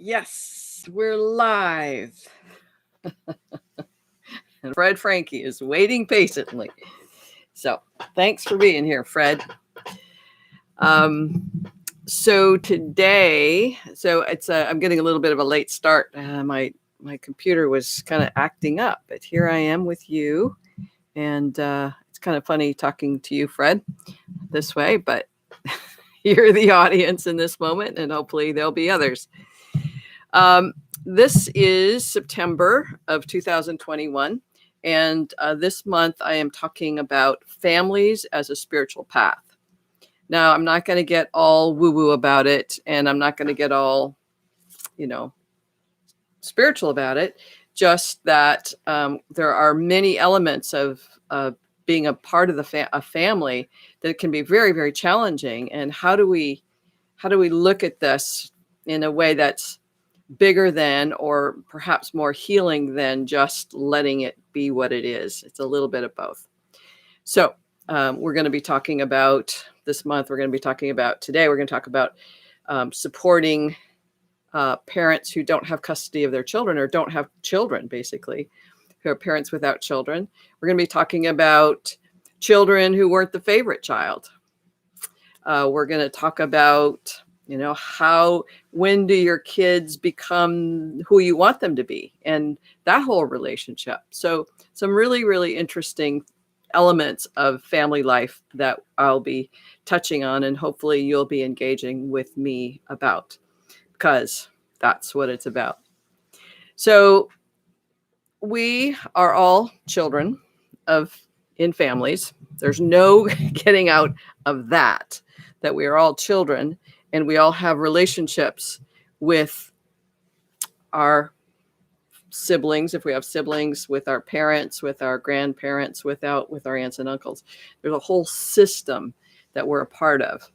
Yes, we're live. And Fred Frankie is waiting patiently. So thanks for being here, Fred. Um, so today, I'm getting a little bit of a late start. My computer was kind of acting up, but here I am with you, and it's kind of funny talking to you, Fred, this way. But you're the audience in this moment, and hopefully there'll be others. This is September of 2021, and this month I am talking about families as a spiritual path. Now, I'm not going to get all woo-woo about it, and I'm not going to get all, spiritual about it, just that there are many elements of being a part of a family that can be very, very challenging. And how do we look at this in a way that's bigger than, or perhaps more healing than just letting it be what it is? It's a little bit of both. So we're going to be talking about this month. We're going to be talking about today. We're going to talk about supporting parents who don't have custody of their children, or don't have children, basically, who are parents without children. We're going to be talking about children who weren't the favorite child. We're going to talk about when do your kids become who you want them to be, and that whole relationship. So some really, really interesting elements of family life that I'll be touching on, and hopefully you'll be engaging with me about, because that's what it's about. So we are all children in families. There's no getting out of that we are all children, and we all have relationships with our siblings, if we have siblings, with our parents, with our grandparents, with our aunts and uncles. There's a whole system that we're a part of.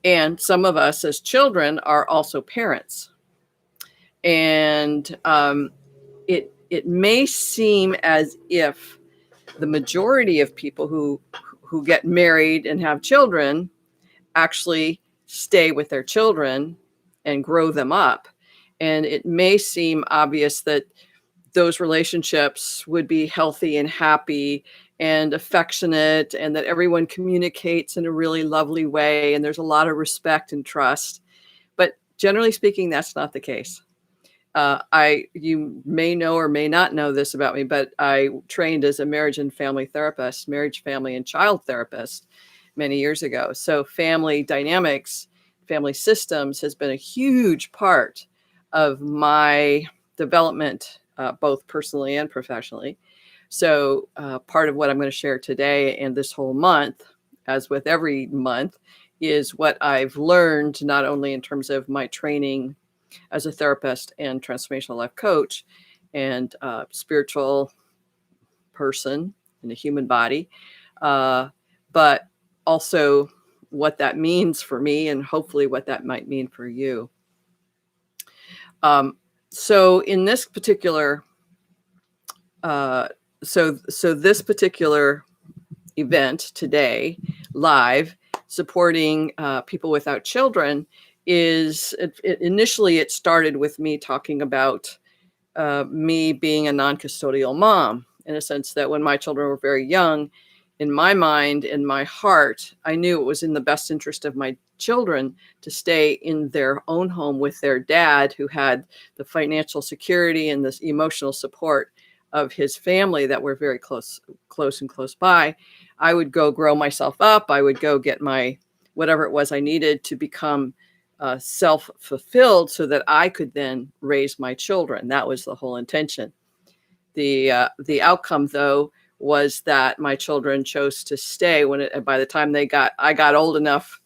And some of us as children are also parents. And it may seem as if the majority of people who get married and have children actually stay with their children and grow them up. And it may seem obvious that those relationships would be healthy and happy and affectionate, and that everyone communicates in a really lovely way, and there's a lot of respect and trust. But generally speaking, that's not the case. You may know or may not know this about me, but I trained as a marriage and family therapist, marriage, family, and child therapist many years ago. So family dynamics, family systems has been a huge part of my development, both personally and professionally. So part of what I'm going to share today and this whole month, as with every month, is what I've learned, not only in terms of my training as a therapist and transformational life coach and spiritual person in the human body, but also what that means for me, and hopefully what that might mean for you. So in this particular, this particular event today, live, supporting people without children, initially it started with me talking about me being a non-custodial mom, in a sense that when my children were very young, in my mind, in my heart, I knew it was in the best interest of my children to stay in their own home with their dad, who had the financial security and this emotional support of his family that were very close and close by. I would go grow myself up. I would go get my whatever it was I needed to become self-fulfilled, so that I could then raise my children. That was the whole intention. The outcome, though, was that my children chose to stay by the time I got old enough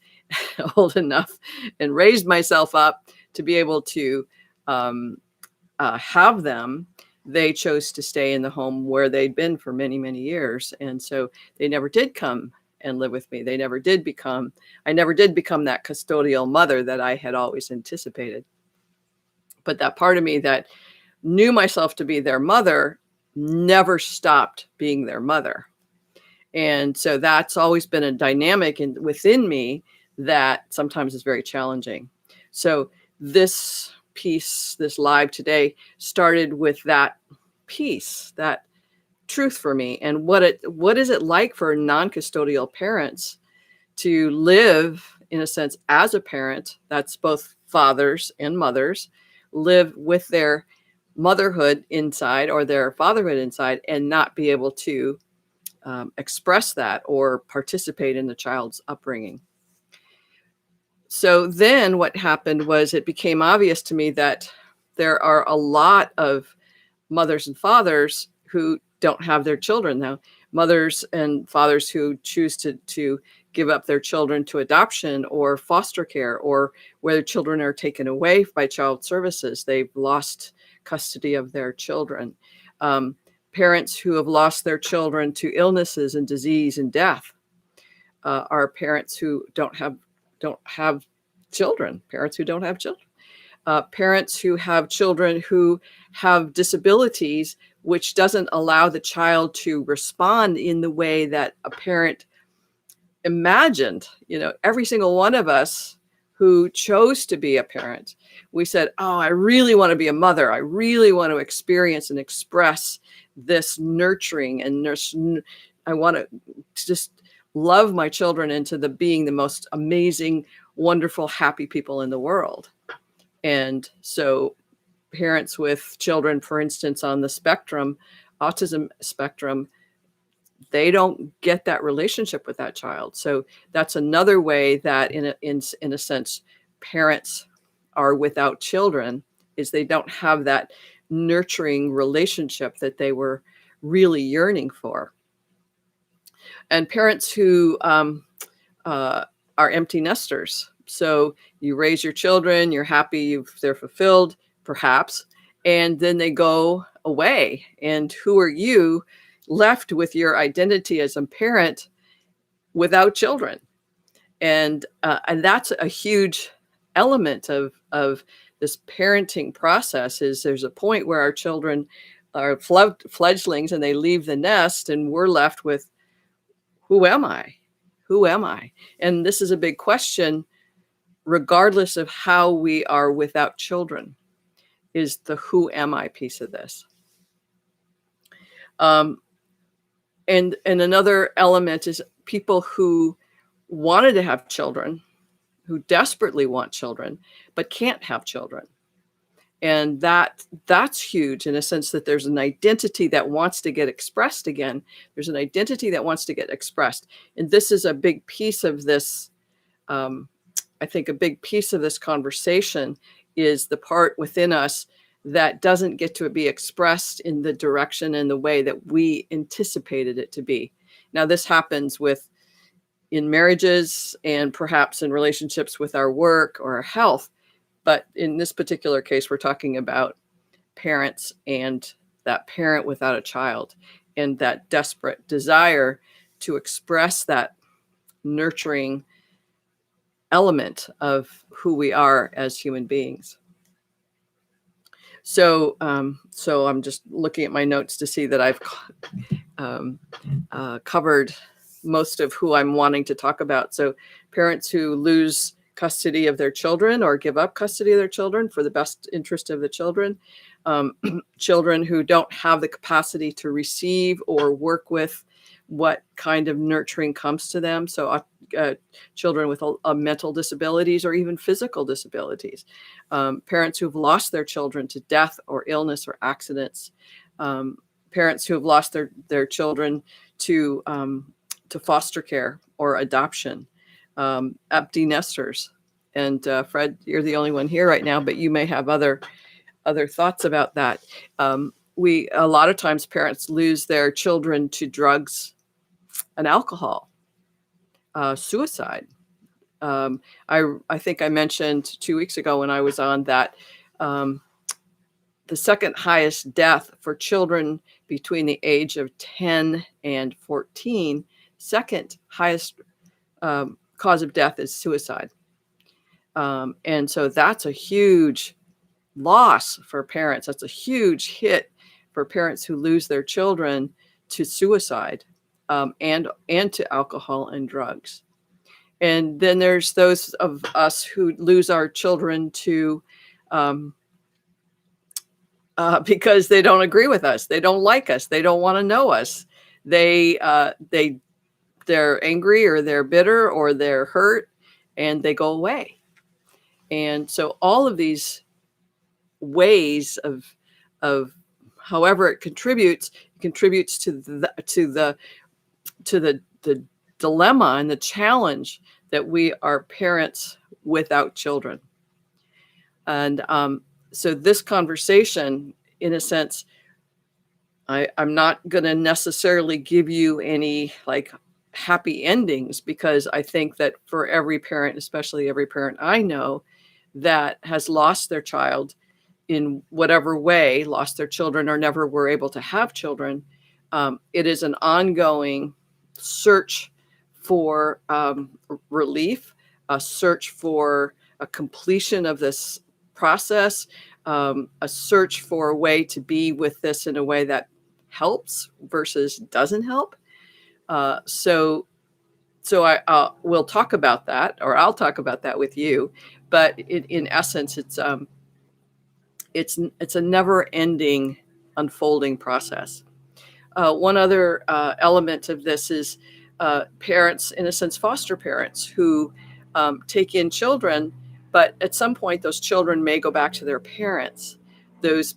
and raised myself up to be able to have them. They chose to stay in the home where they'd been for many, many years. And so they never did come and live with me. I never did become that custodial mother that I had always anticipated. But that part of me that knew myself to be their mother never stopped being their mother. And so that's always been a dynamic within me that sometimes is very challenging. So this piece, this live today, started with that piece, that truth for me. And what is it like for non-custodial parents to live, in a sense, as a parent? That's both fathers and mothers, live with their motherhood inside or their fatherhood inside, and not be able to express that or participate in the child's upbringing. So then what happened was it became obvious to me that there are a lot of mothers and fathers who don't have their children now. Mothers and fathers who choose to give up their children to adoption or foster care, or where children are taken away by child services. They've lost custody of their children. Parents who have lost their children to illnesses and disease and death are parents who don't have children. Parents who don't have children. Parents who have children who have disabilities, which doesn't allow the child to respond in the way that a parent imagined. Every single one of us who chose to be a parent, we said, oh, I really want to be a mother. I really want to experience and express this nurturing and I want to just love my children into being the most amazing, wonderful, happy people in the world. And so parents with children, for instance, on the autism spectrum, they don't get that relationship with that child. So that's another way that in a sense, parents are without children, is they don't have that nurturing relationship that they were really yearning for. And parents who are empty nesters. So you raise your children, you're happy, they're fulfilled, perhaps, and then they go away. And who are you left with your identity as a parent without children? And that's a huge element of this parenting process. Is there's a point where our children are fledglings and they leave the nest, and we're left with, who am I? Who am I? And this is a big question, regardless of how we are without children, is the who am I piece of this. And another element is people who wanted to have children, who desperately want children, but can't have children. And that's huge, in a sense that there's an identity that wants to get expressed again. There's an identity that wants to get expressed. And this is a big piece of this. I think a big piece of this conversation is the part within us that doesn't get to be expressed in the direction and the way that we anticipated it to be. Now, this happens in marriages and perhaps in relationships with our work or our health. But in this particular case, we're talking about parents and that parent without a child and that desperate desire to express that nurturing element of who we are as human beings. So I'm just looking at my notes to see that I've covered most of who I'm wanting to talk about. So parents who lose custody of their children or give up custody of their children for the best interest of the children, children who don't have the capacity to receive or work with what kind of nurturing comes to them. So children with mental disabilities or even physical disabilities, parents who've lost their children to death or illness or accidents, parents who have lost their children to foster care or adoption, empty nesters. And Fred, you're the only one here right now, but you may have other thoughts about that. A lot of times parents lose their children to drugs and alcohol, suicide. I think I mentioned 2 weeks ago when I was on that the second highest death for children between the age of 10 and 14, second highest cause of death is suicide. And so that's a huge loss for parents. That's a huge hit for parents who lose their children to suicide and to alcohol and drugs. And then there's those of us who lose our children to um, because they don't agree with us, they don't like us, they don't want to know us, they're angry or they're bitter or they're hurt, and they go away. And so all of these ways of however it contributes to the dilemma and the challenge that we are parents without children. And so this conversation, in a sense, I'm not going to necessarily give you any like happy endings, because I think that for every parent, especially every parent I know that has lost their child in whatever way, lost their children or never were able to have children, it is an ongoing search for relief, a search for a completion of this process, a search for a way to be with this in a way that helps versus doesn't help. So I will talk about that, or I'll talk about that with you. But in essence, it's a never-ending unfolding process. One other element of this is parents, in a sense, foster parents who take in children, but at some point those children may go back to their parents. Those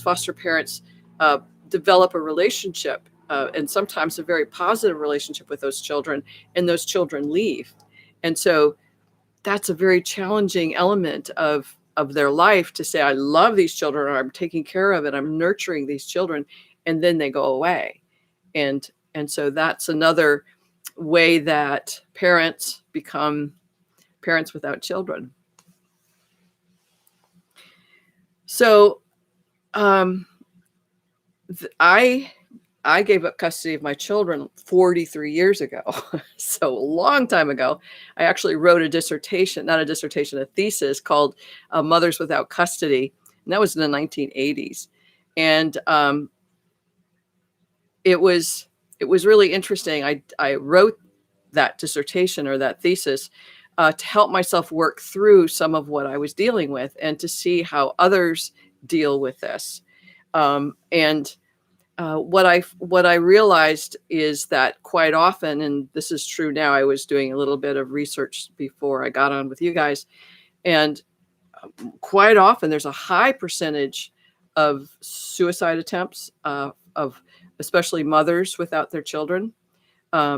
foster parents develop a relationship, and sometimes a very positive relationship with those children, and those children leave. And so that's a very challenging element of their life, to say, I love these children, or I'm taking care of it, I'm nurturing these children, and then they go away. And so that's another way that parents become parents without children. So I gave up custody of my children 43 years ago. So a long time ago. I actually wrote a thesis called Mothers Without Custody. And that was in the 1980s. And it was really interesting. I wrote that dissertation, or that thesis, to help myself work through some of what I was dealing with, and to see how others deal with this. What I realized is that quite often, and this is true now, I was doing a little bit of research before I got on with you guys, and quite often there's a high percentage of suicide attempts of especially mothers without their children,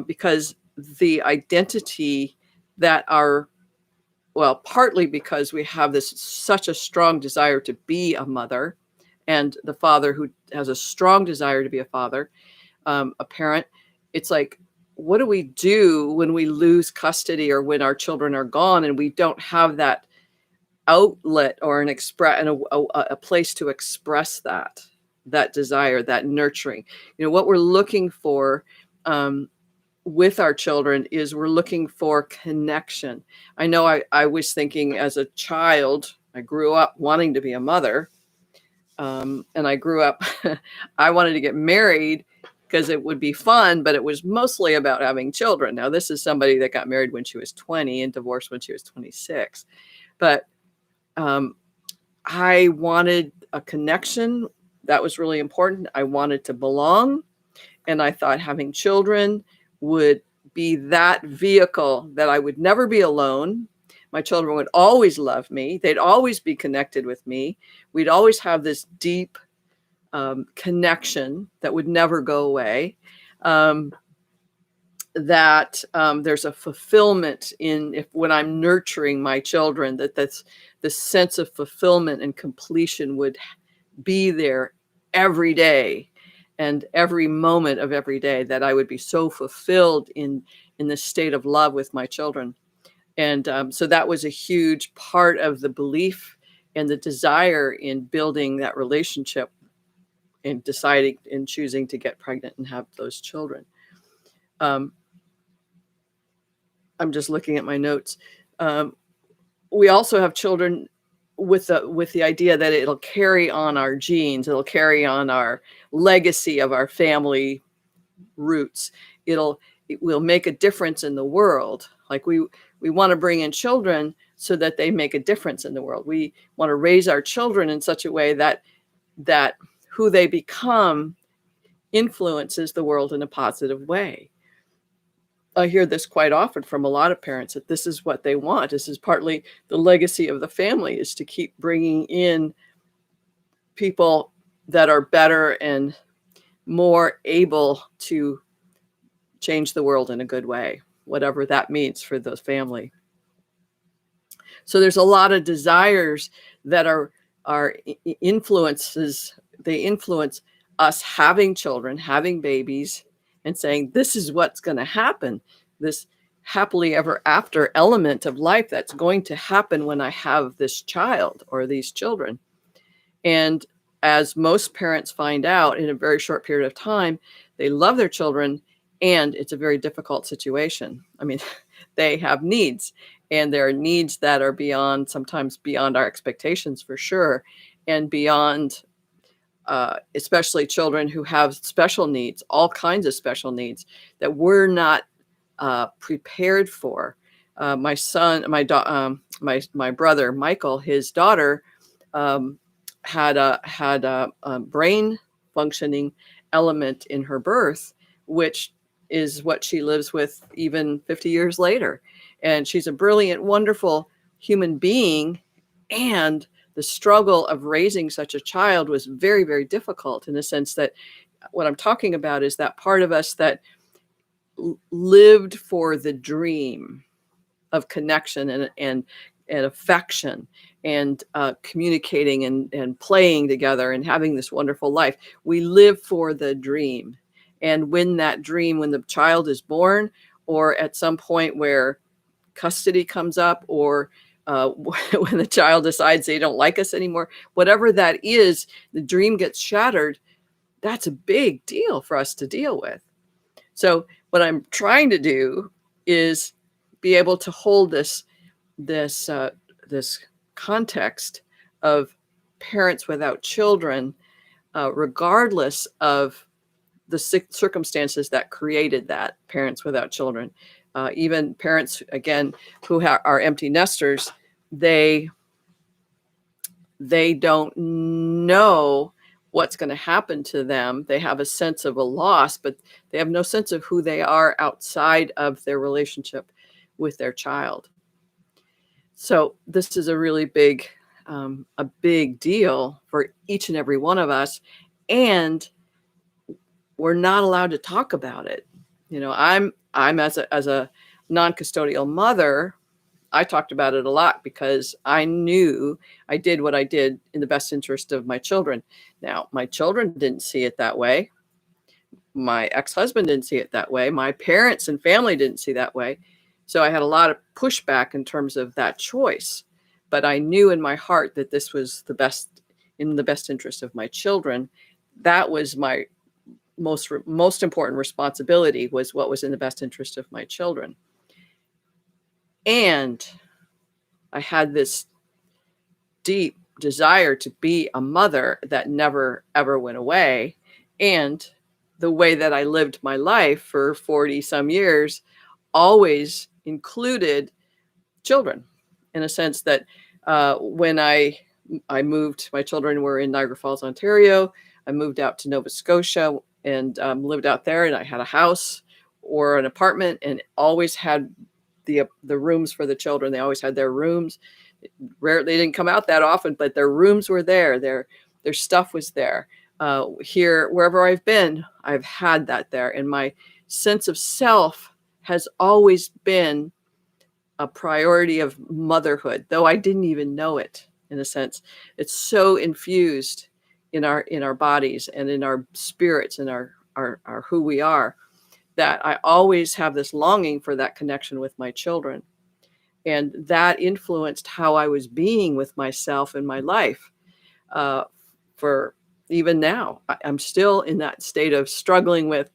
because the identity that are, well, partly because we have such a strong desire to be a mother, and the father who has a strong desire to be a father, a parent. It's like, what do we do when we lose custody, or when our children are gone and we don't have that outlet or a place to express that desire, that nurturing? What we're looking for with our children is we're looking for connection. I know I was thinking, as a child, I grew up wanting to be a mother. And I grew up, I wanted to get married because it would be fun, but it was mostly about having children. Now, this is somebody that got married when she was 20 and divorced when she was 26. But I wanted a connection. That was really important. I wanted to belong. And I thought having children would be that vehicle, that I would never be alone. My children would always love me. They'd always be connected with me. We'd always have this deep connection that would never go away. There's a fulfillment when I'm nurturing my children, that's the sense of fulfillment and completion would be there every day, and every moment of every day, that I would be so fulfilled in this state of love with my children. And so that was a huge part of the belief and the desire in building that relationship, and deciding and choosing to get pregnant and have those children. I'm just looking at my notes. We also have children with the idea that it'll carry on our genes. It'll carry on our legacy of our family roots. It will make a difference in the world. Like we want to bring in children so that they make a difference in the world. We want to raise our children in such a way that who they become influences the world in a positive way. I hear this quite often from a lot of parents, that this is what they want. This is partly the legacy of the family, is to keep bringing in people that are better and more able to change the world in a good way, whatever that means for the family. So there's a lot of desires that are influences. They influence us having children, having babies, and saying, this is what's going to happen. This happily ever after element of life that's going to happen when I have this child or these children. And as most parents find out in a very short period of time, they love their children, and it's a very difficult situation. I mean, they have needs, and there are needs that are sometimes beyond our expectations, for sure, and beyond, especially children who have special needs, all kinds of special needs that we're not prepared for. My son, my brother Michael, his daughter had a brain functioning element in her birth, which is what she lives with even 50 years later. And she's a brilliant, wonderful human being. And the struggle of raising such a child was very, very difficult, in the sense that what I'm talking about is that part of us that lived for the dream of connection and affection and communicating and playing together and having this wonderful life. We live for the dream. And when the child is born, or at some point where custody comes up, or when the child decides they don't like us anymore, whatever that is, the dream gets shattered. That's a big deal for us to deal with. So what I'm trying to do is be able to hold this context of parents without children, regardless of the circumstances that created that. Parents without children, even parents, again, who are empty nesters, they don't know what's going to happen to them. They have a sense of a loss, but they have no sense of who they are outside of their relationship with their child. So this is a really big deal for each and every one of us, and we're not allowed to talk about it. You know, I'm as a non-custodial mother, I talked about it a lot because I knew I did what I did in the best interest of my children. Now, my children didn't see it that way. My ex-husband didn't see it that way. My parents and family didn't see that way. So I had a lot of pushback in terms of that choice. But I knew in my heart that this was in the best interest of my children. That was my most important responsibility, was what was in the best interest of my children. And I had this deep desire to be a mother that never, ever went away. And the way that I lived my life for 40 some years always included children, in a sense that when I moved, my children were in Niagara Falls, Ontario. I moved out to Nova Scotia and lived out there, and I had a house or an apartment, and always had the rooms for the children. They always had their rooms. They didn't come out that often, but their rooms were there. Their stuff was there. Here, wherever I've been, I've had that there. And my sense of self has always been a priority of motherhood, though I didn't even know it, in a sense. It's so infused in our bodies and in our spirits and our who we are, that I always have this longing for that connection with my children. And that influenced how I was being with myself in my life. For even now, I'm still in that state of struggling with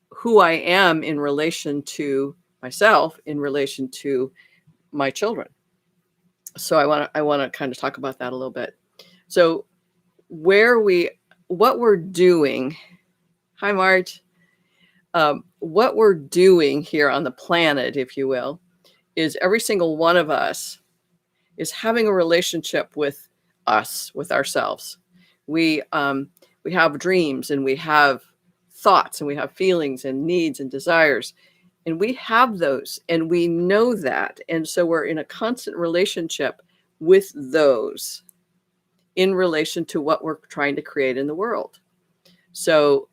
who I am in relation to myself, in relation to my children. So I want to kind of talk about that a little bit. So what we're doing, hi Mart, what we're doing here on the planet, if you will, is every single one of us is having a relationship with us, with ourselves. We have dreams, and we have thoughts, and we have feelings and needs and desires, and we have those, and we know that. And so we're in a constant relationship with those in relation to what we're trying to create in the world. So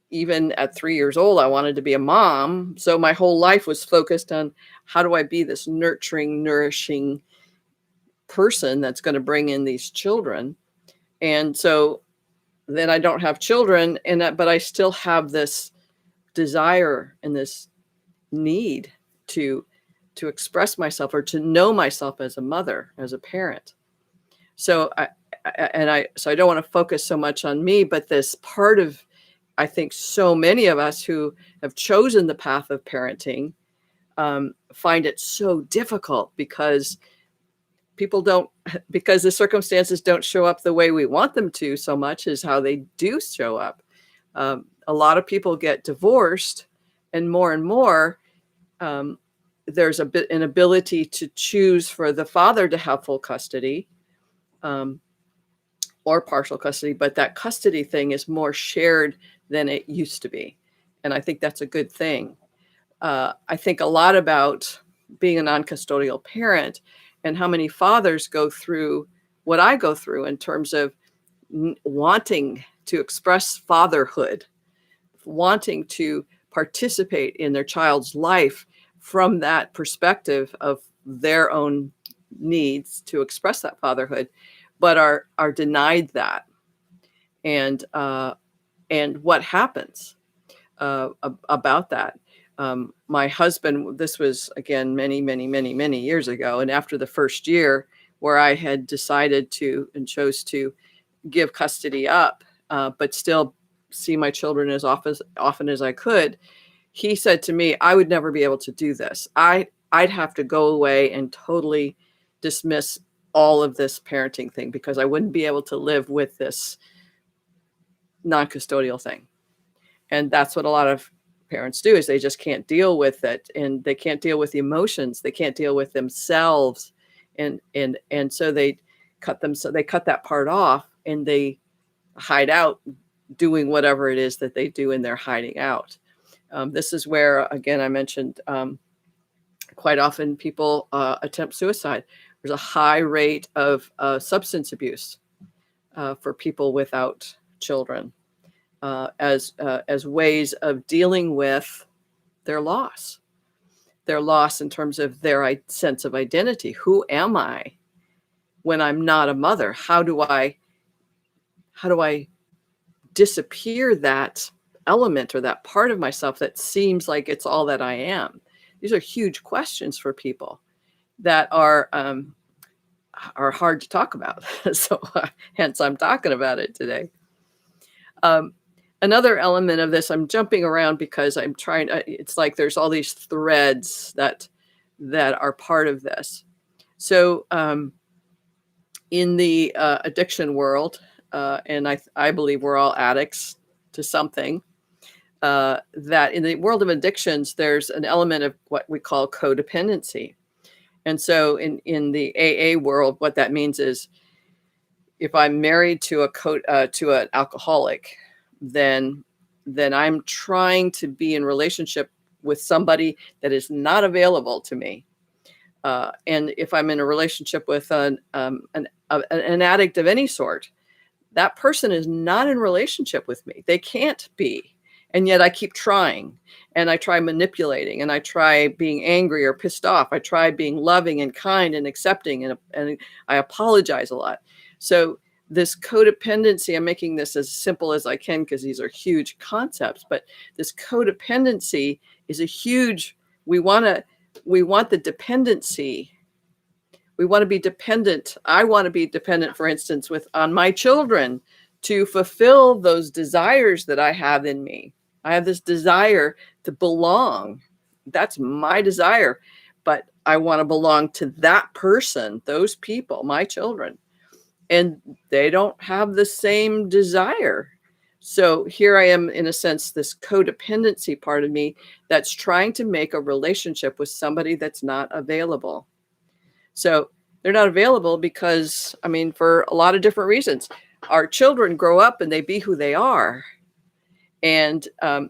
even at 3 years old, I wanted to be a mom. So my whole life was focused on how do I be this nurturing, nourishing person that's going to bring in these children. And so then I don't have children, but I still have this desire and this need to express myself, or to know myself as a mother, as a parent. So I don't want to focus so much on me, but this part of, I think, so many of us who have chosen the path of parenting find it so difficult because the circumstances don't show up the way we want them to so much as how they do show up. A lot of people get divorced, and more, there's an ability to choose for the father to have full custody or partial custody, but that custody thing is more shared than it used to be. And I think that's a good thing. I think a lot about being a non-custodial parent and how many fathers go through what I go through in terms of wanting to express fatherhood, wanting to participate in their child's life from that perspective of their own needs to express that fatherhood, but are denied that. And what happens about that? My husband, this was again many years ago, and after the first year where I had decided to and chose to give custody up, but still see my children as often as I could, he said to me, I would never be able to do this. I'd have to go away and totally dismiss all of this parenting thing because I wouldn't be able to live with this non-custodial thing. And that's what a lot of parents do, is they just can't deal with it, and they can't deal with the emotions. They can't deal with themselves. And so they cut that part off, and they hide out doing whatever it is that they do in their hiding out. This is where, again, I mentioned quite often people attempt suicide. There's a high rate of substance abuse for people without children as ways of dealing with their loss in terms of their sense of identity. Who am I when I'm not a mother? How do I disappear that element or that part of myself that seems like it's all that I am? These are huge questions for people that are hard to talk about. So hence I'm talking about it today. Another element of this, I'm jumping around because I'm trying, it's like there's all these threads that are part of this. So in the addiction world, and I believe we're all addicts to something, that in the world of addictions, there's an element of what we call codependency. And so in the AA world, what that means is if I'm married to an alcoholic, then I'm trying to be in relationship with somebody that is not available to me. And if I'm in a relationship with an addict of any sort, that person is not in relationship with me. They can't be. And yet I keep trying, and I try manipulating, and I try being angry or pissed off. I try being loving and kind and accepting, and I apologize a lot. So this codependency, I'm making this as simple as I can because these are huge concepts, but this codependency is a huge, we want the dependency. We want to be dependent. I want to be dependent, for instance, on my children to fulfill those desires that I have in me. I have this desire to belong. That's my desire, but I want to belong to that person, those people, my children. And they don't have the same desire. So here I am, in a sense, this codependency part of me that's trying to make a relationship with somebody that's not available. So they're not available because, I mean, for a lot of different reasons. Our children grow up and they be who they are. And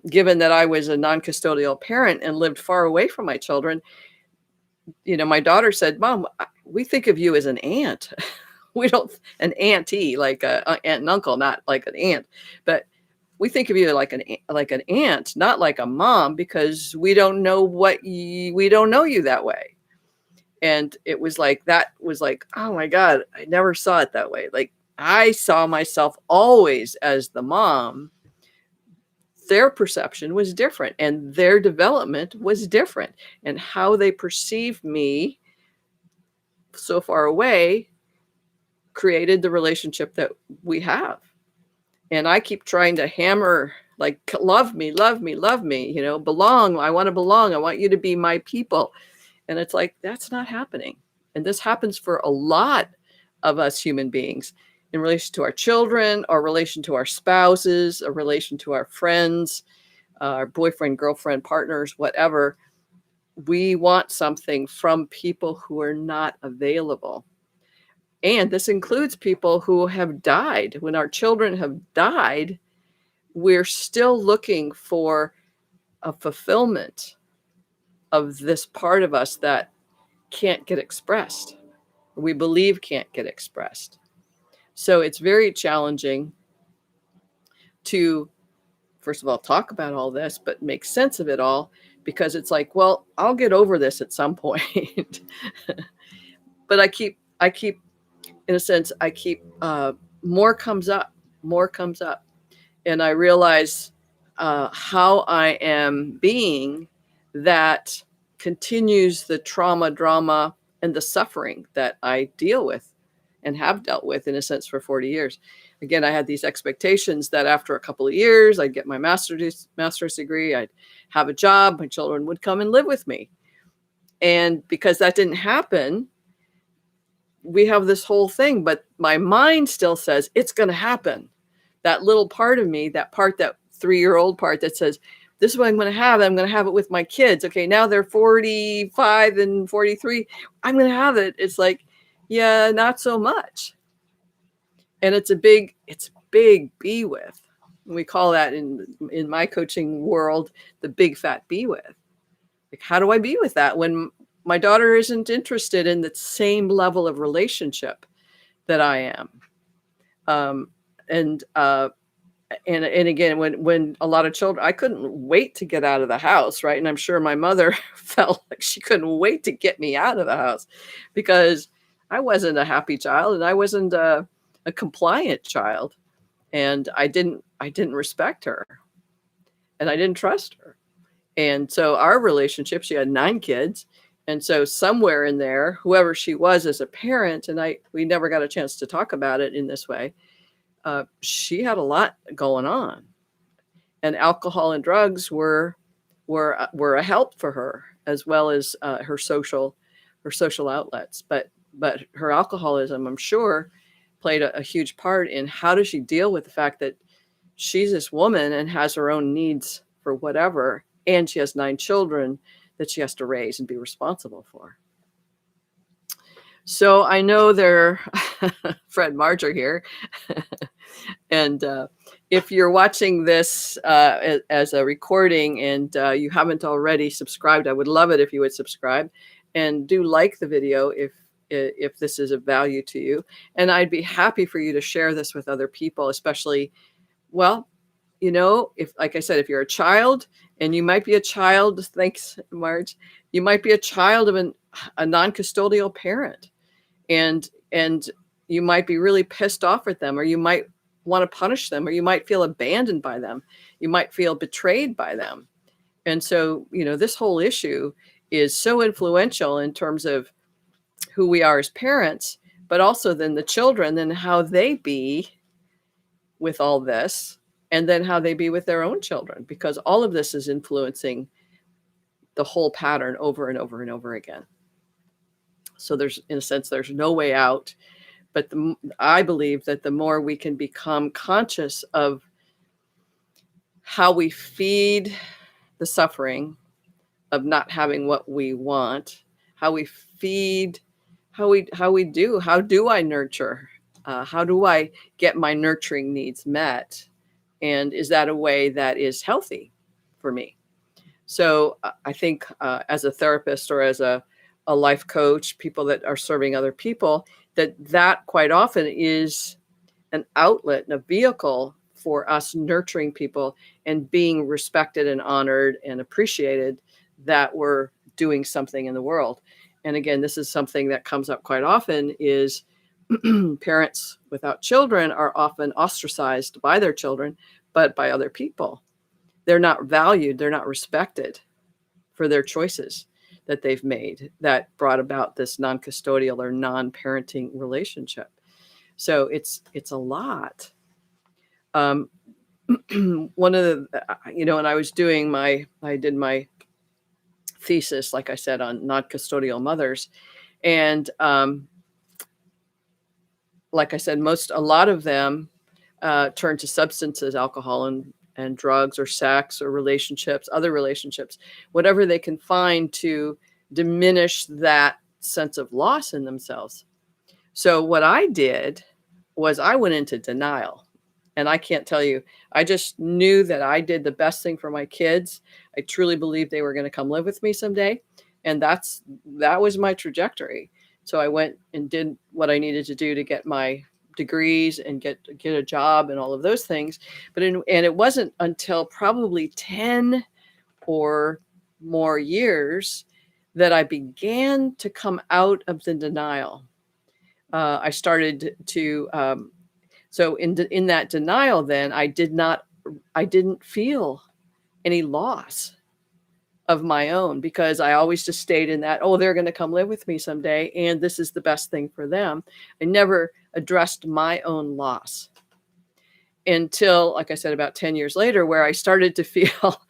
given that I was a non-custodial parent and lived far away from my children, my daughter said, "Mom, we think of you as an aunt. We don't an auntie, like a aunt and uncle, not like an aunt, but we think of you like an aunt, not like a mom, because we don't know we don't know you that way." And it was like, that was like, oh my God, I never saw it that way. Like, I saw myself always as the mom. Their perception was different and their development was different, and how they perceived me so far away created the relationship that we have. And I keep trying to hammer, like, love me, love me, love me, belong. I want to belong. I want you to be my people. And it's like, that's not happening. And this happens for a lot of us human beings, in relation to our children, or relation to our spouses, or relation to our friends, our boyfriend, girlfriend, partners, whatever. We want something from people who are not available. And this includes people who have died. When our children have died, we're still looking for a fulfillment of this part of us that can't get expressed, we believe can't get expressed. So it's very challenging to, first of all, talk about all this, but make sense of it all, because it's like, well, I'll get over this at some point. But I keep, in a sense, more comes up, and I realize how I am being that continues the trauma, drama, and the suffering that I deal with and have dealt with, in a sense, for 40 years. Again, I had these expectations that after a couple of years, I'd get my master's degree, I'd have a job, my children would come and live with me. And because that didn't happen, we have this whole thing, but my mind still says it's going to happen. That little part of me, that 3-year-old part that says, this is what I'm going to have. I'm going to have it with my kids. Okay, now they're 45 and 43. I'm going to have it. It's like, yeah, not so much. And it's big be with. We call that in my coaching world, the big fat be with. Like, how do I be with that when my daughter isn't interested in the same level of relationship that I am? And again, when a lot of children, I couldn't wait to get out of the house, right? And I'm sure my mother felt like she couldn't wait to get me out of the house, because I wasn't a happy child, and I wasn't a compliant child, and I didn't respect her, and I didn't trust her. And so our relationship, she had 9 kids. And so somewhere in there, whoever she was as a parent, and we never got a chance to talk about it in this way, she had a lot going on, and alcohol and drugs were a help for her, as well as her social outlets. But her alcoholism, I'm sure, played a huge part in how does she deal with the fact that she's this woman and has her own needs for whatever, and she has 9 children that she has to raise and be responsible for. So I know Fred Marger here. And if you're watching this as a recording and you haven't already subscribed, I would love it if you would subscribe, and do like the video if this is of value to you. And I'd be happy for you to share this with other people, especially, well, if, like I said, if you're a child, and you might be a child, thanks, Marge, you might be a child of a non-custodial parent, and you might be really pissed off at them, or you might want to punish them, or you might feel abandoned by them. You might feel betrayed by them. And so, this whole issue is so influential in terms of who we are as parents, but also then the children and how they be with all this, and then how they be with their own children, because all of this is influencing the whole pattern over and over and over again. So in a sense, there's no way out. But I believe that the more we can become conscious of how we feed the suffering of not having what we want, how we feed, how do I nurture? How do I get my nurturing needs met? And is that a way that is healthy for me? So I think as a therapist or as a life coach, people that are serving other people, that quite often is an outlet and a vehicle for us nurturing people and being respected and honored and appreciated that we're doing something in the world. And again, this is something that comes up quite often is parents without children are often ostracized by their children, but by other people. They're not valued, they're not respected for their choices that they've made that brought about this non-custodial or non-parenting relationship. So it's a lot. One of the, and I did my thesis, like I said, on non-custodial mothers. And like I said, a lot of them turn to substances, alcohol and drugs or sex or relationships, other relationships, whatever they can find to diminish that sense of loss in themselves. So what I did was I went into denial. And I can't tell you, I just knew that I did the best thing for my kids. I truly believed they were going to come live with me someday. And that was my trajectory. So I went and did what I needed to do to get my degrees and get a job and all of those things. And it wasn't until probably 10 or more years that I began to come out of the denial. I started to, so in that denial, then I didn't feel any loss of my own because I always just stayed in that, oh, they're going to come live with me someday. And this is the best thing for them. I never addressed my own loss until, like I said, about 10 years later, where I started to feel,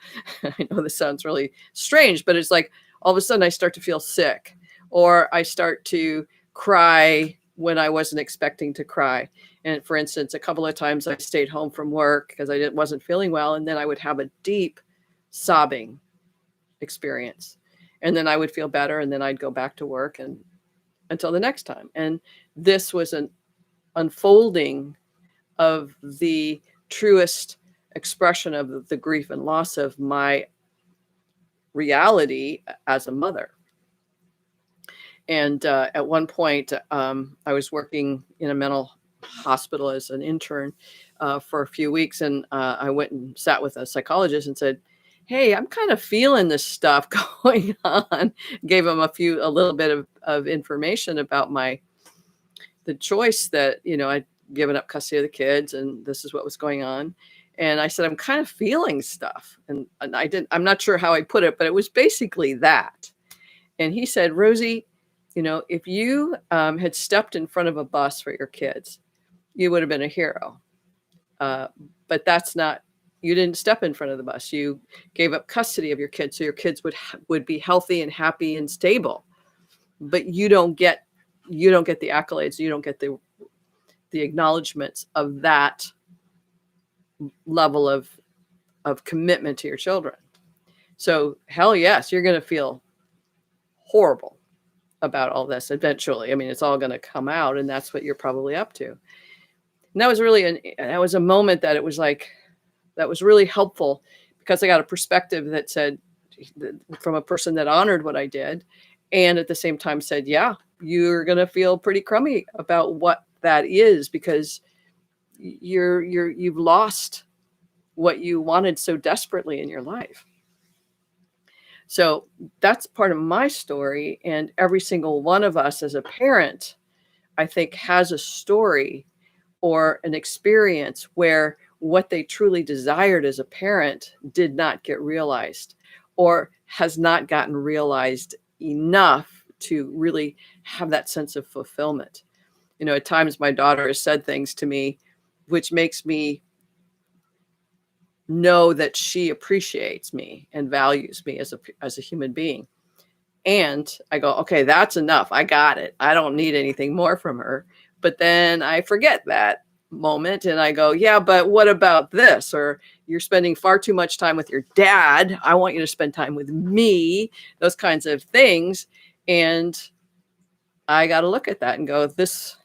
I know this sounds really strange, but it's like all of a sudden I start to feel sick or I start to cry when I wasn't expecting to cry. And for instance, a couple of times I stayed home from work because I wasn't feeling well. And then I would have a deep sobbing experience. And then I would feel better. And then I'd go back to work and until the next time. And this was an unfolding of the truest expression of the grief and loss of my reality as a mother. And at one point, I was working in a mental hospital as an intern for a few weeks. And I went and sat with a psychologist and said, hey, I'm kind of feeling this stuff going on. Gave him a little bit of information about the choice that, I'd given up custody of the kids and this is what was going on. And I said, I'm kind of feeling stuff. And I'm not sure how I put it, but it was basically that. And he said, Rosie, if you had stepped in front of a bus for your kids, you would have been a hero. But that's not, you didn't step in front of the bus. You gave up custody of your kids so your kids would be healthy and happy and stable. But you don't get the accolades. You don't get the acknowledgments of that level of commitment to your children. So hell yes, you're going to feel horrible about all this eventually. I mean, it's all going to come out and that's what you're probably up to. And that was really that was a moment that it was like, that was really helpful because I got a perspective that said, from a person that honored what I did. And at the same time said, yeah, you're going to feel pretty crummy about what that is because you've lost what you wanted so desperately in your life. So that's part of my story. And every single one of us as a parent, I think, has a story or an experience where what they truly desired as a parent did not get realized or has not gotten realized enough to really have that sense of fulfillment. At times my daughter has said things to me, which makes me know that she appreciates me and values me as a human being. And I go, okay, that's enough. I got it. I don't need anything more from her. But then I forget that moment, and I go, yeah, but what about this? Or you're spending far too much time with your dad. I want you to spend time with me, those kinds of things. And I got to look at that and go, this,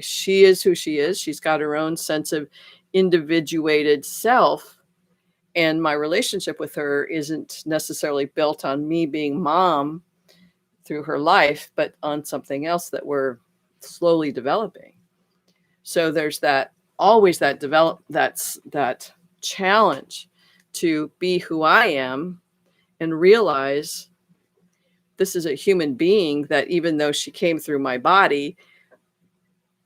she is who she is. She's got her own sense of individuated self. And my relationship with her isn't necessarily built on me being mom through her life, but on something else that we're slowly developing. So there's always that challenge to be who I am and realize this is a human being that even though she came through my body,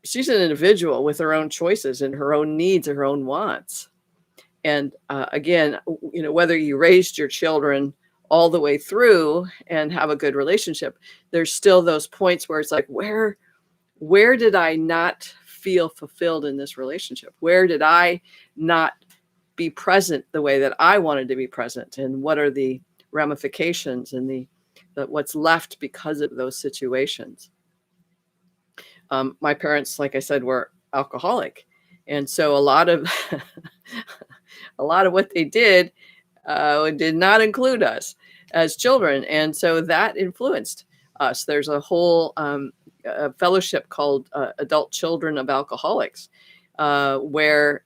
she's an individual with her own choices and her own needs and her own wants. And again, whether you raised your children all the way through and have a good relationship, there's still those points where it's like, where did I not feel fulfilled in this relationship? Where did I not be present the way that I wanted to be present? And what are the ramifications and what's left because of those situations? My parents, like I said, were alcoholic. And so a lot of what they did not include us as children. And so that influenced us. There's a whole a fellowship called Adult Children of Alcoholics, where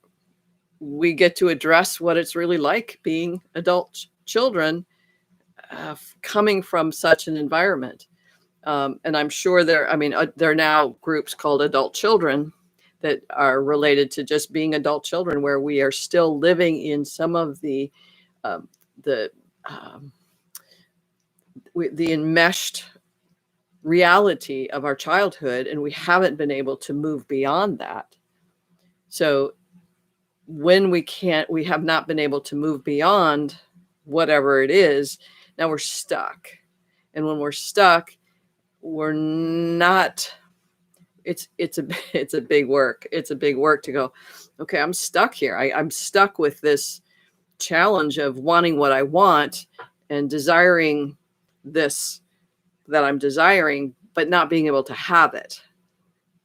we get to address what it's really like being adult children coming from such an environment. And I'm sure there are now groups called adult children that are related to just being adult children, where we are still living in some of the enmeshed reality of our childhood, and we haven't been able to move beyond that. So when we have not been able to move beyond whatever it is, now we're stuck. And when we're stuck, we're not, it's a big work. It's a big work to go, okay, I'm stuck here. I'm stuck with this challenge of wanting what I want and desiring this that I'm desiring, but not being able to have it.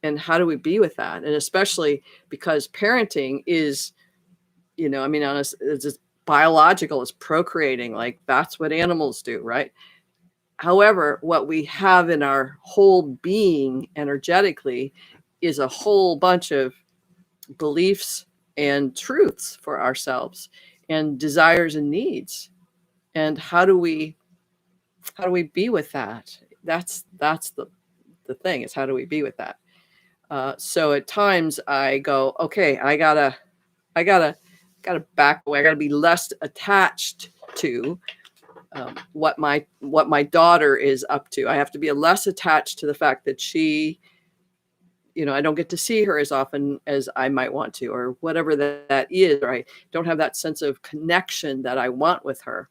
And how do we be with that? And especially because parenting is, it's just biological, it's procreating, like that's what animals do, right? However, what we have in our whole being energetically is a whole bunch of beliefs and truths for ourselves and desires and needs. And how do we be with that? That's the thing, is how do we be with that? So at times I go, okay, I gotta back away. I gotta be less attached to what my daughter is up to. I have to be less attached to the fact that she, I don't get to see her as often as I might want to, or whatever that is, or I don't have that sense of connection that I want with her,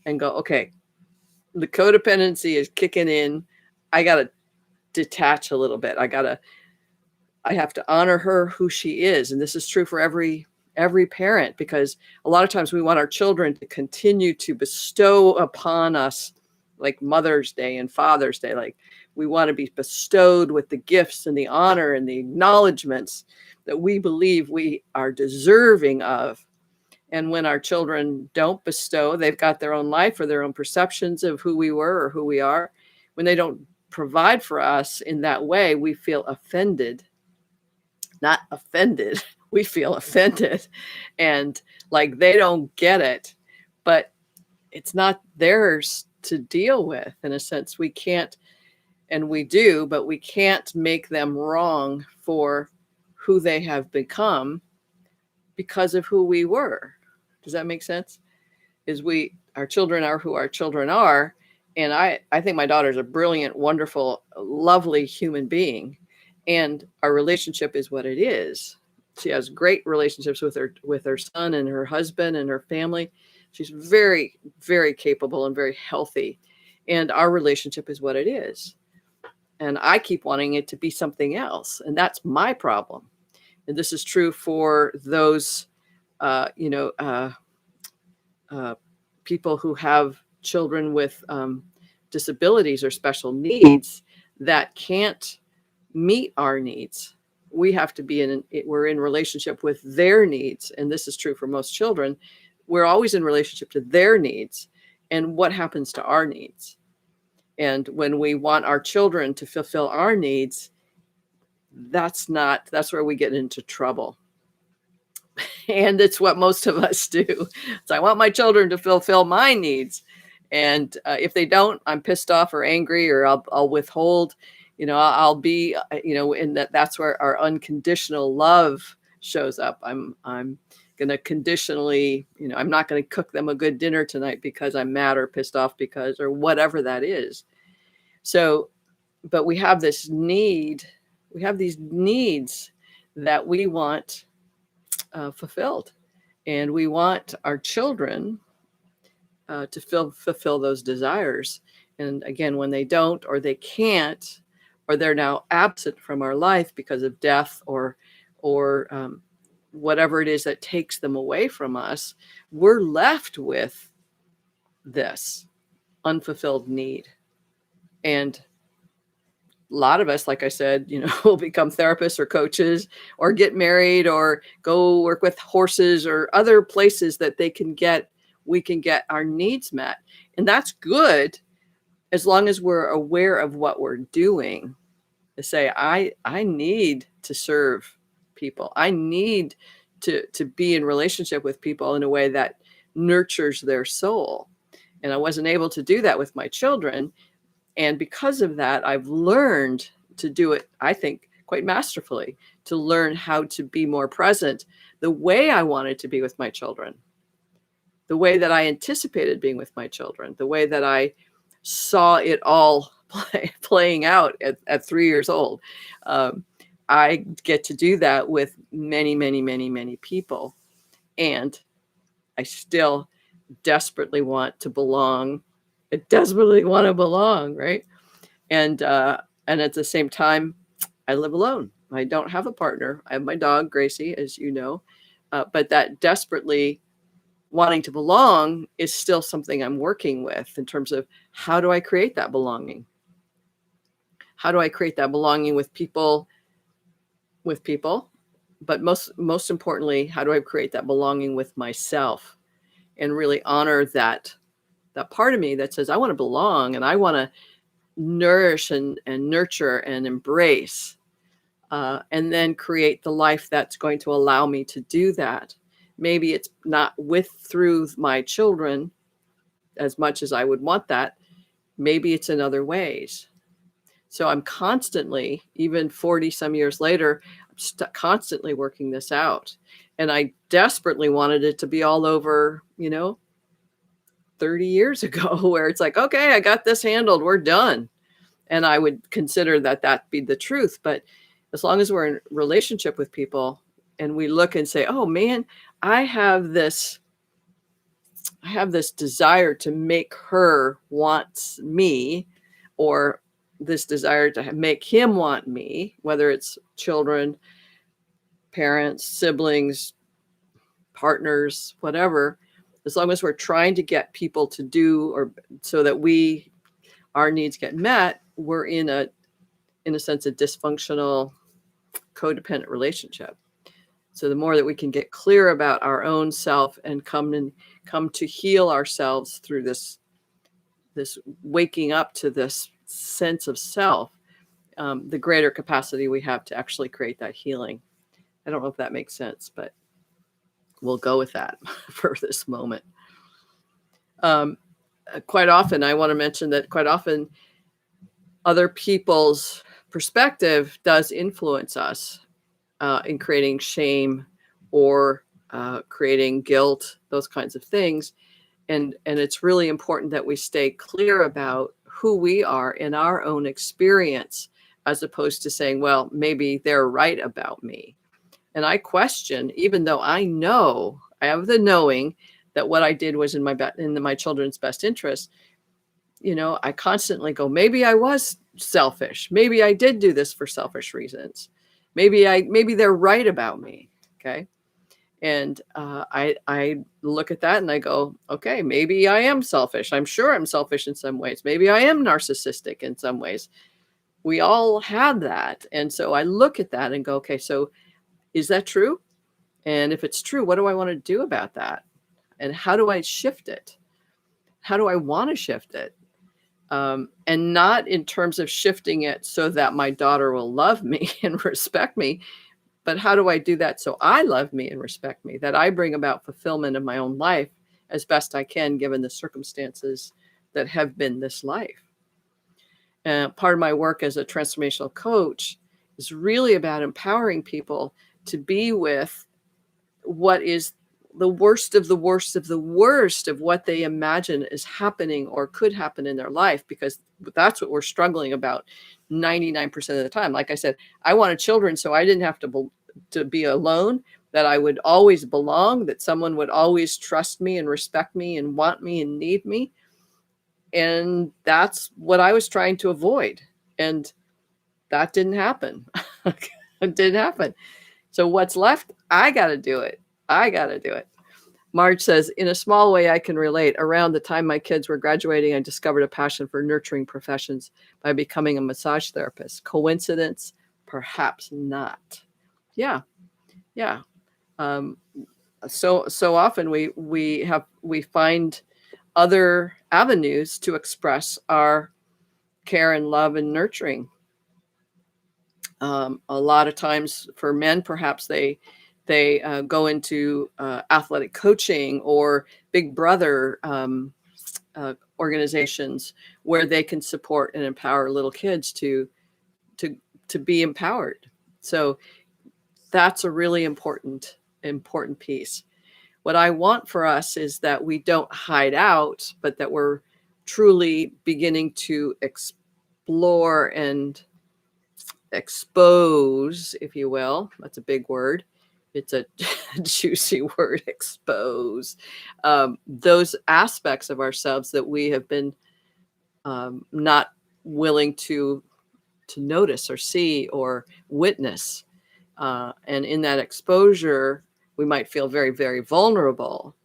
and go, okay, the codependency is kicking in. I got to detach a little bit. I have to honor her who she is. And this is true for every parent, because a lot of times we want our children to continue to bestow upon us, like Mother's Day and Father's Day. Like we want to be bestowed with the gifts and the honor and the acknowledgments that we believe we are deserving of. And when our children don't bestow, they've got their own life or their own perceptions of who we were or who we are. When they don't provide for us in that way, we feel offended. Not offended. We feel offended, and like they don't get it, but it's not theirs to deal with. In a sense, we can't, and we do, but we can't make them wrong for who they have become because of who we were. Does that make sense? Our children are who our children are. And I think my daughter's a brilliant, wonderful, lovely human being. And our relationship is what it is. She has great relationships with her son and her husband and her family. She's very, very capable and very healthy. And our relationship is what it is. And I keep wanting it to be something else. And that's my problem. And this is true for those, people who have children with disabilities or special needs that can't meet our needs. we have to be we're in relationship with their needs. And this is true for most children. We're always in relationship to their needs and what happens to our needs. And when we want our children to fulfill our needs, that's where we get into trouble. And it's what most of us do. So I want my children to fulfill my needs. And if they don't, I'm pissed off or angry, or I'll withhold, I'll be, and that's where our unconditional love shows up. I'm going to conditionally, I'm not going to cook them a good dinner tonight because I'm mad or pissed off because, or whatever that is. So, but we have these needs that we want fulfilled, and we want our children to fulfill those desires. And again, when they don't, or they can't, or they're now absent from our life because of death or whatever it is that takes them away from us, we're left with this unfulfilled need. And a lot of us, like I said, will become therapists or coaches or get married or go work with horses or other places that we can get our needs met. And that's good as long as we're aware of what we're doing. To say, I need to serve people. I need to be in relationship with people in a way that nurtures their soul. And I wasn't able to do that with my children. And because of that, I've learned to do it, I think, quite masterfully, to learn how to be more present the way I wanted to be with my children, the way that I anticipated being with my children, the way that I saw it all playing out at 3 years old. I get to do that with many, many, many, many people. And I still desperately want to belong. I desperately want to belong, right? And at the same time, I live alone. I don't have a partner. I have my dog, Gracie, as you know. But that desperately wanting to belong is still something I'm working with in terms of how do I create that belonging? How do I create that belonging with people? But most importantly, how do I create that belonging with myself and really honor that part of me that says, I want to belong and I want to nourish and nurture and embrace, and then create the life that's going to allow me to do that. Maybe it's not through my children as much as I would want that. Maybe it's in other ways. So I'm constantly, even 40 some years later, I'm constantly working this out. And I desperately wanted it to be all over, 30 years ago, where it's like, okay, I got this handled, we're done. And I would consider that be the truth. But as long as we're in relationship with people and we look and say, oh man, I have this desire to make her want me, or this desire to make him want me, whether it's children, parents, siblings, partners, whatever, as long as we're trying to get people to do, or so that our needs get met, we're in a sense, a dysfunctional, codependent relationship. So the more that we can get clear about our own self and come to heal ourselves through this waking up to this sense of self, the greater capacity we have to actually create that healing. I don't know if that makes sense, but we'll go with that for this moment. Quite often, I want to mention that quite often other people's perspective does influence us in creating shame or creating guilt, those kinds of things. And it's really important that we stay clear about who we are in our own experience, as opposed to saying, well, maybe they're right about me. And I question, even though I know, I have the knowing that what I did was in my children's best interest, I constantly go, maybe I was selfish. Maybe I did do this for selfish reasons. Maybe they're right about me. Okay. And I look at that and I go, okay, maybe I am selfish. I'm sure I'm selfish in some ways. Maybe I am narcissistic in some ways. We all had that. And so I look at that and go, okay, so is that true? And if it's true, what do I want to do about that? And how do I shift it? How do I want to shift it? And not in terms of shifting it so that my daughter will love me and respect me, but how do I do that so I love me and respect me, that I bring about fulfillment in my own life as best I can, given the circumstances that have been this life. Part of my work as a transformational coach is really about empowering people to be with what is the worst of the worst of the worst of what they imagine is happening or could happen in their life, because that's what we're struggling about 99% of the time. Like I said, I wanted children so I didn't have to be alone, that I would always belong, that someone would always trust me and respect me and want me and need me. And that's what I was trying to avoid. And that didn't happen. It didn't happen. So what's left? I got to do it. I got to do it. Marge says, in a small way, I can relate. Around the time my kids were graduating, I discovered a passion for nurturing professions by becoming a massage therapist. Coincidence? Perhaps not. Yeah. Yeah. So often we find other avenues to express our care and love and nurturing. A lot of times for men, perhaps they go into athletic coaching or big brother organizations where they can support and empower little kids to be empowered. So that's a really important piece. What I want for us is that we don't hide out, but that we're truly beginning to explore and expose, if you will. That's a big word. It's a juicy word, expose. Those aspects of ourselves that we have been not willing to notice or see or witness. And in that exposure, we might feel very, very vulnerable.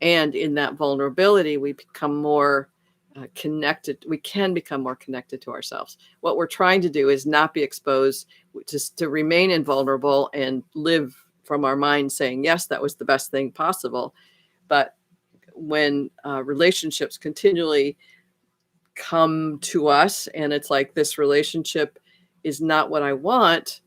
And in that vulnerability, we become more connected. We can become more connected to ourselves. What we're trying to do is not be exposed, just to remain invulnerable and live from our mind saying, yes, that was the best thing possible. But when relationships continually come to us and it's like, this relationship is not what I want,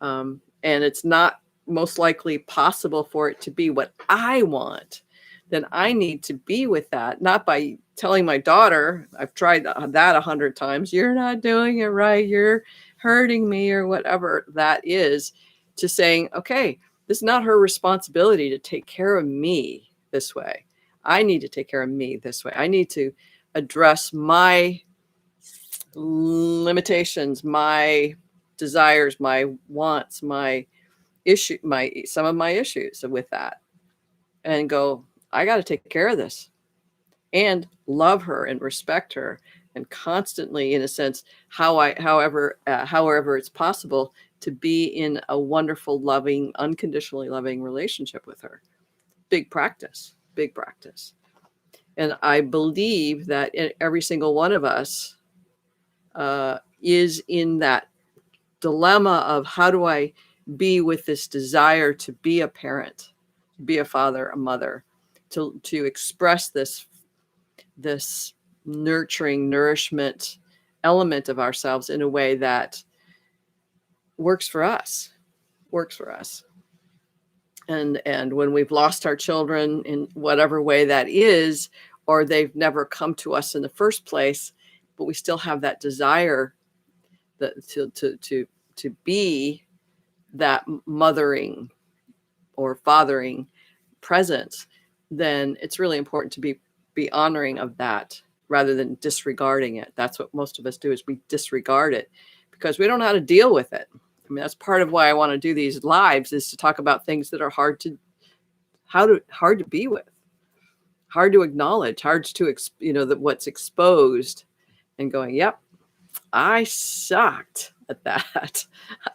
and it's not most likely possible for it to be what I want, then I need to be with that, not by telling my daughter, I've tried that 100 times, you're not doing it right, you're hurting me, or whatever that is, to saying, okay, this is not her responsibility to take care of me this way. I need to take care of me this way. I need to address my limitations, my desires, my wants, my issue, some of my issues with that, and go, I got to take care of this, and love her and respect her, and constantly, in a sense, however it's possible, to be in a wonderful, loving, unconditionally loving relationship with her. Big practice. And I believe that every single one of us is in that dilemma of, how do I be with this desire to be a parent, be a father, a mother, to express this nurturing, nourishment element of ourselves in a way that works for us. And when we've lost our children in whatever way that is, or they've never come to us in the first place, but we still have that desire that to be that mothering or fathering presence, then it's really important to be honoring of that rather than disregarding it. That's what most of us do, is we disregard it because we don't know how to deal with it. I mean, that's part of why I want to do these lives, is to talk about things that are hard to be with, hard to acknowledge, hard to, that what's exposed, and going, yep, I sucked at that.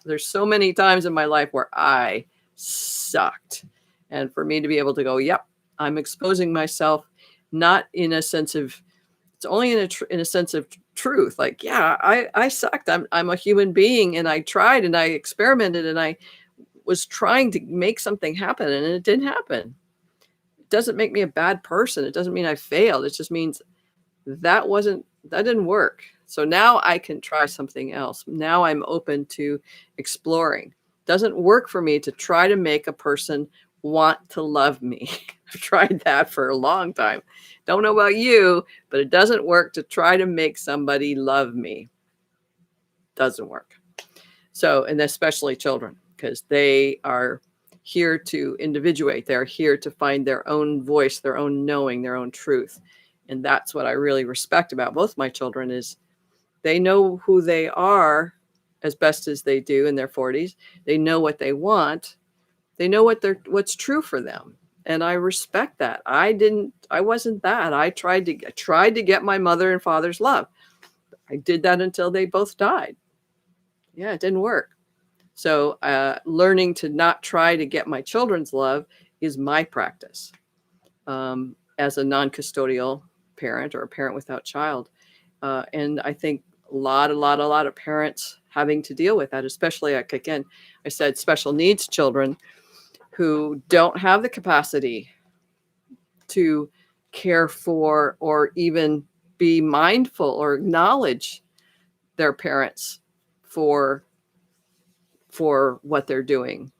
There's so many times in my life where I sucked. And for me to be able to go, yep, I'm exposing myself, not in a sense of It's only in a sense of truth. Like, yeah, I sucked. I'm a human being, and I tried and I experimented and I was trying to make something happen, and it didn't happen. It doesn't make me a bad person. It doesn't mean I failed. It just means that didn't work. So now I can try something else. Now I'm open to exploring. Doesn't work for me to try to make a person want to love me. I've tried that for a long time. Don't know about you, but it doesn't work to try to make somebody love me. Doesn't work. So, and especially children, because they are here to individuate. They're here to find their own voice, their own knowing, their own truth. And that's what I really respect about both my children is they know who they are as best as they do in their 40s. They know what they want. They know what's true for them. And I respect that. I wasn't that. I tried to get my mother and father's love. I did that until they both died. Yeah, it didn't work. So learning to not try to get my children's love is my practice as a non-custodial parent or a parent without child. And I think a lot of parents having to deal with that, especially, like, again, I said special needs children who don't have the capacity to care for or even be mindful or acknowledge their parents for what they're doing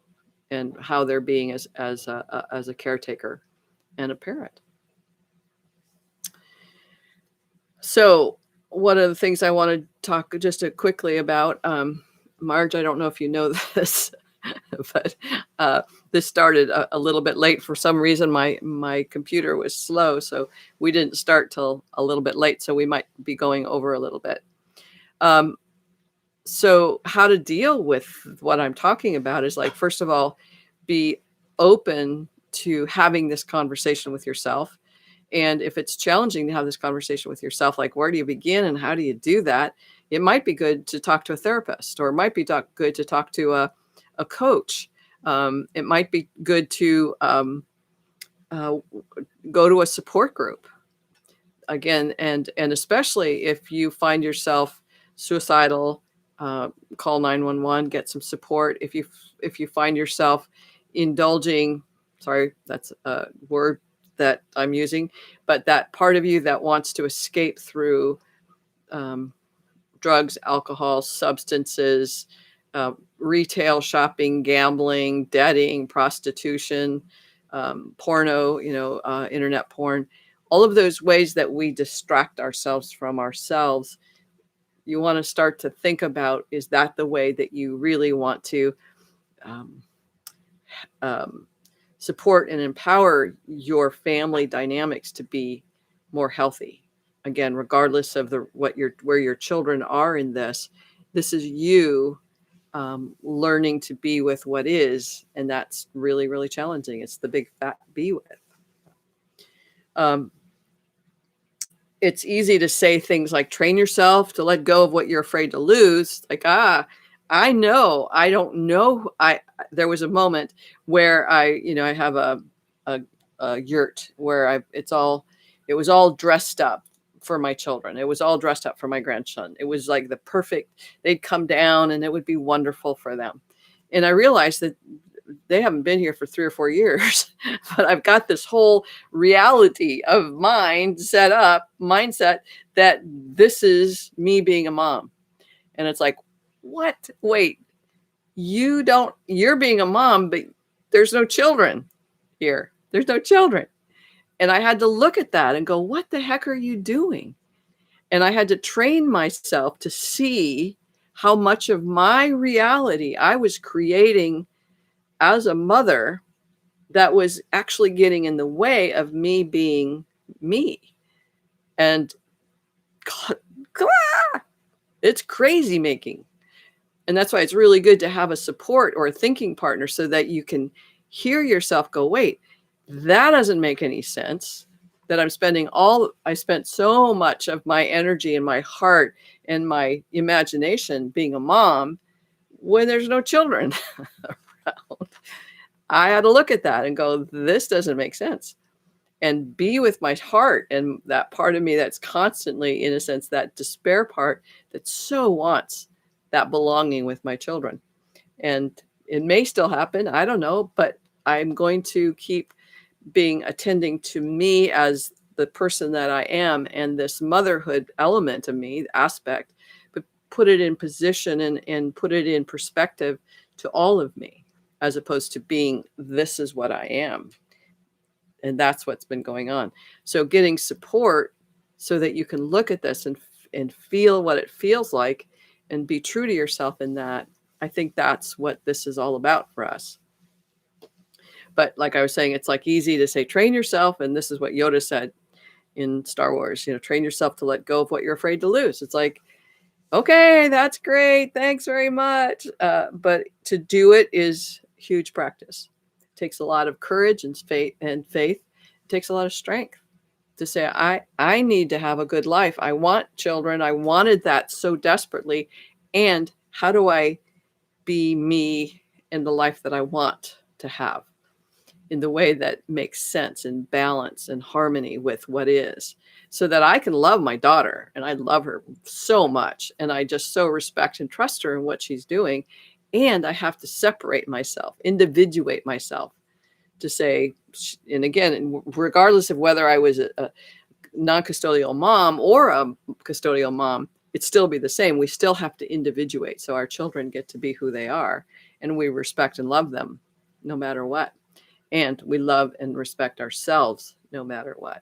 and how they're being as a caretaker and a parent. So one of the things I want to talk just quickly about, Marge, I don't know if you know this, but this started a little bit late. For some reason, my computer was slow, so we didn't start till a little bit late, so we might be going over a little bit. So how to deal with what I'm talking about is, like, first of all, be open to having this conversation with yourself. And if it's challenging to have this conversation with yourself, like, where do you begin and how do you do that? It might be good to talk to a therapist, or it might be good to talk to a coach. It might be good to go to a support group. Again, and especially if you find yourself suicidal, call 911, get some support. If you find yourself indulging, sorry, that's a word that I'm using, but that part of you that wants to escape through drugs, alcohol, substances, retail shopping, gambling, debting, prostitution, porno, internet porn, all of those ways that we distract ourselves from ourselves. You want to start to think about, is that the way that you really want to support and empower your family dynamics to be more healthy? Again, regardless of where your children are in this is you learning to be with what is, and that's really, really challenging. It's the big fat be with. It's easy to say things like train yourself to let go of what you're afraid to lose. Like, I don't know. There was a moment where I have a yurt where it was all dressed up for my children. It was all dressed up for my grandson. It was like the perfect, they'd come down and it would be wonderful for them. And I realized that they haven't been here for 3 or 4 years, but I've got this whole reality of mindset that this is me being a mom. And it's like, what? Wait, you're being a mom, but there's no children here. There's no children. And I had to look at that and go, what the heck are you doing? And I had to train myself to see how much of my reality I was creating as a mother that was actually getting in the way of me being me. And it's crazy making. And that's why it's really good to have a support or a thinking partner, so that you can hear yourself go, wait, that doesn't make any sense. That I spent so much of my energy and my heart and my imagination being a mom when there's no children around. I had to look at that and go, this doesn't make sense. and be with my heart and that part of me that's constantly, in a sense, that despair part that so wants that belonging with my children. And it may still happen, I don't know, but I'm going to keep attending to me as the person that I am and this motherhood element of me, aspect, but put it in position and put it in perspective to all of me, as opposed to being, this is what I am. And that's what's been going on. So getting support so that you can look at this and feel what it feels like and be true to yourself in that. I think that's what this is all about for us. But like I was saying, it's like easy to say, train yourself. And this is what Yoda said in Star Wars, train yourself to let go of what you're afraid to lose. It's like, okay, that's great. Thanks very much. But to do it is huge practice. It takes a lot of courage and faith. It takes a lot of strength to say, I need to have a good life. I want children. I wanted that so desperately. And how do I be me in the life that I want to have, in the way that makes sense and balance and harmony with what is, so that I can love my daughter, and I love her so much. And I just so respect and trust her in what she's doing. And I have to separate myself, individuate myself to say, and again, regardless of whether I was a non-custodial mom or a custodial mom, it'd still be the same. We still have to individuate. So our children get to be who they are, and we respect and love them no matter what. And we love and respect ourselves no matter what.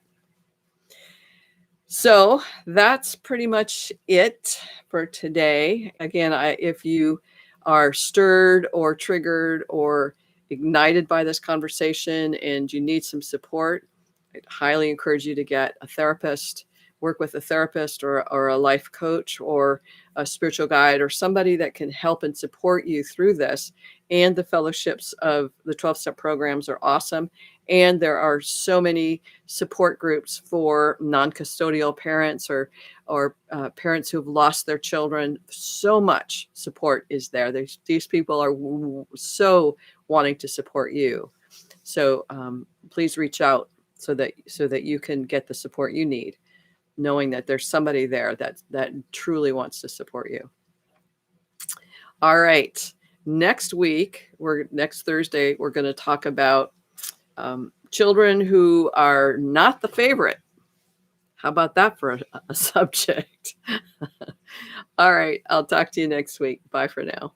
So that's pretty much it for today. Again, if you are stirred or triggered or ignited by this conversation and you need some support, I'd highly encourage you to get a therapist, work with a therapist or a life coach or a spiritual guide or somebody that can help and support you through this. And the fellowships of the 12-step programs are awesome. And there are so many support groups for non-custodial parents or parents who've lost their children. So much support is there. These people are so wanting to support you. So please reach out so that you can get the support you need, knowing that there's somebody there that truly wants to support you. All right. Next Thursday, we're going to talk about children who are not the favorite. How about that for a subject? All right. I'll talk to you next week. Bye for now.